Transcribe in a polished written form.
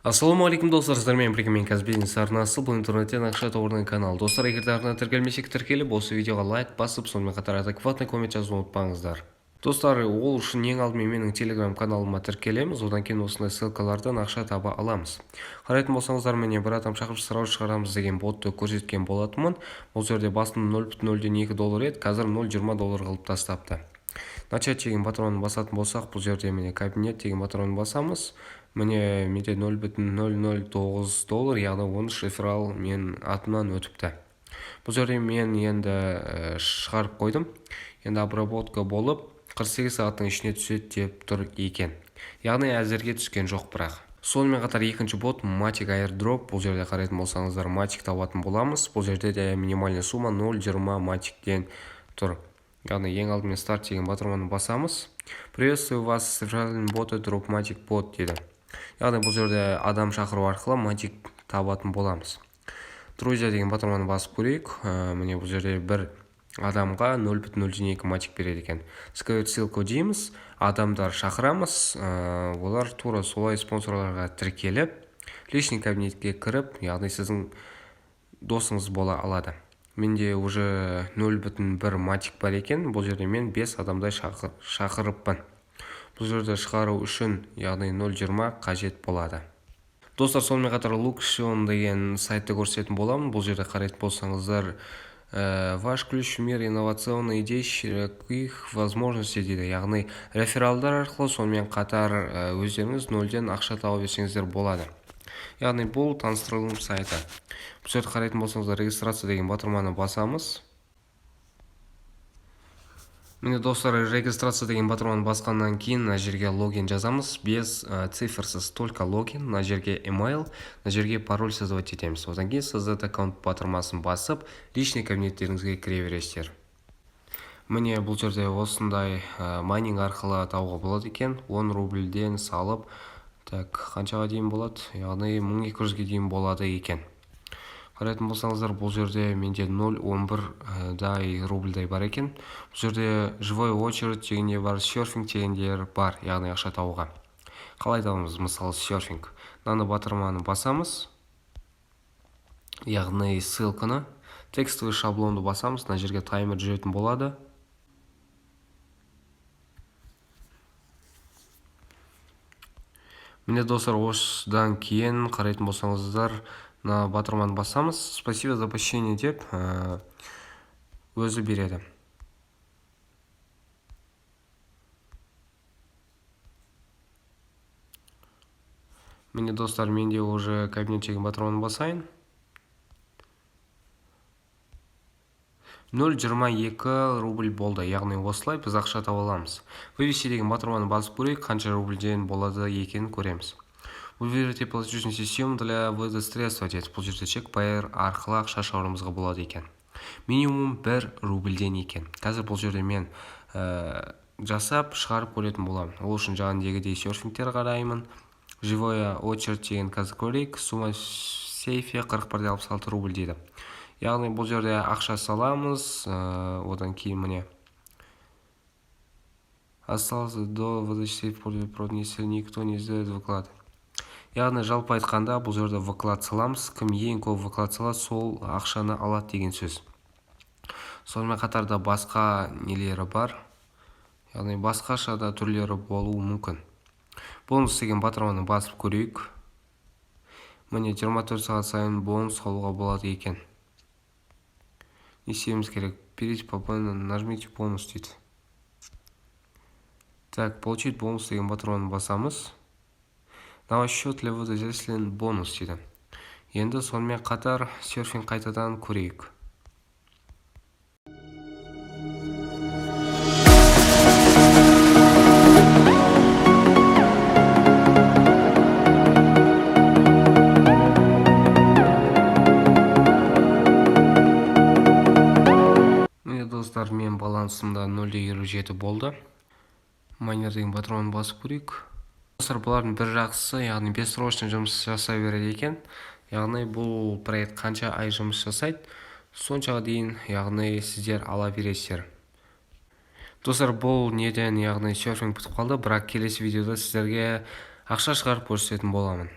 Ассалаумағалейкум достар, сіздермен бірге мен бизнес арнасы, бұл интернеттен ақша табудың каналы. Достар, егер де арна тіркелмесек тіркеліп, осы видеоға лайк басып, сонымен қатар адекватный коммент жазуды ұмытпаңыздар. Достар, ол үшін ең алдымен менің телеграм каналыма тіркелеміз, одан кейін осындай ссылкалардан ақша таба аламыз. Қарайтын болсаңыздар, міне бір адам шақырып сұрау шығарамыз деген ботты көрсеткен болатынмын. Бұл жерде басын 0,02 доллар еді, қазір 0,20 доллар қылып тастапты. Начать деген патронын басатын болсақ, бұл жерде міне кабинет деген патронын басамыз. Міне менде 0,009 доллар, яғни 13 реферал мен атымнан өтіпті. Бұл жерде мен енді шығарып қойдым. Енді обработка болып 48 сағаттың ішіне түседі деп тұр екен. Яғни әзірге түскен жоқ бірақ. Сонымен қатар екінші бот Matic Airdrop. Бұл жерде қарайтын болсаңыздар, Matic табатын боламыз. Бұл жерде де минимальный сумма 0,20 Matic'тен тұр. Яғни ең алдымен старт деген батырманы басамыз. Приветствую вас, цифральный боты Drop Matic бот дейді. Яғни бұл жерде адам шақыру арқылы Matic табатын боламыз. Друзья деген батырманы басып көрейік. Міне бұл жерде бір адамға 0,02 Matic береді екен. Скайот ссылку дейміз, адамдар шақырамыз, олар тура солай спонсорларға тіркеліп, личный кабинетке кіріп, яғни сіздің досыңыз бола алады. Менде уже 0,1 Matic бар екен, бұл жерде мен 5 адамдай шақырыппын. Бұл жерде шығару үшін, яғни 0,20 қажет болады. Достар, сонымен қатар Luxion деген сайтты көрсететін боламын. Бұл жерде қарайтын болсаңыздар, ваш ключ в мир инновационной идей широких возможностей дейді. Яғни рефералдар арқылы сонымен қатар өздеріңіз нөлден ақша тауып берсеңіздер болады. Яғни бұл таныстырылым сайты. Бұл жерде қарайтын болсаңыздар, регистрация деген батырманы басамыз. Міне достар, регистрация деген батырманы басқаннан кейін мына жерге логин жазамыз. Без цифрсыз, только логин. Мына жерге email, мына жерге пароль создавать етеміз. Одан кейін сізді аккаунт батырмасын басып, личный кабинеттеріңізге кіре бересіздер. Міне бұл жерде осындай майнинг арқылы тауға болады екен. 10 рубльден салып, қаншаға дейін болады? Яғни 1200-ге дейін болады екен. Қарайтын болсаңыздар, бұл жерде менде 0,11 рубльдай бар екен. Бұл жерде живой очередь дегенде бар, серфинг дегендер бар, яғни ақша тауға. Қалай табамыз? Мысалы, серфинг. Мынаны батырманы басамыз. Яғни ссылканы, текстовый шаблонды басамыз. Мына жерге таймер жүретін болады. Міне достар, осыдан кейін қарайтын болсаңыздар, на батырманы басамыз. Спасибо за посещение деп өзі береді. Міне достар, менде уже кабинет деген батырманы басайын. 0,22 рубль болды. Яғни осылай біз ақша таба аламыз. Вывести деген батырманы басып көрейік, қанша рубльден болады екенін көреміз. Выберите платежную систему для вывода средств дейді. Бұл жерде чек-пайер арқылы ақша шығаруымызға болады екен. Минимум 1 рубльден екен. Қазір бұл жерде мен жасап шығарып көретін боламын. Ол үшін жағындегідей серфингтер қараймын. Живая очередь деген қазір көрейік. Сумма сейфе 41,66 рубль дейді. Яғни бұл жерде ақша саламыз. Одан кейін міне осталось до выдачи сейф если никто не сделает выклад. Яғни жалпы айтқанда бұл жерде выклад саламыз. Кім ең көп выклад салады, сол ақшаны алады деген сөз. Сонымен қатарда басқа нелері бар. Яғни басқаша да түрлері болуы мүмкін. Бонус деген батырманы басып көрейік. Міне 24 сағат сайын бонус алуға болады екен. Не істеуіміз керек? Перейти по нажмите бонус дейді. Так, получить бонус деген батырманы басамыз. На ваш счет для вывода зачислен бонус дейді. Енді сонымен қатар серфинг қайтадан көрейік. Міне достар, мен балансымда 0,27 болды. Майнер деген батырманы басып көрейік. Достар, бұлардың бір жақсысы, яғни бессрочный жұмыс жасай береді екен. Яғни бұл проект қанша ай жұмыс жасайды, соншаға дейін, яғни сіздер ала бересіздер. Достар, бұл неден, яғни серфинг бітіп қалды, бірақ келесі видеода сіздерге ақша шығарып көрсететін боламын.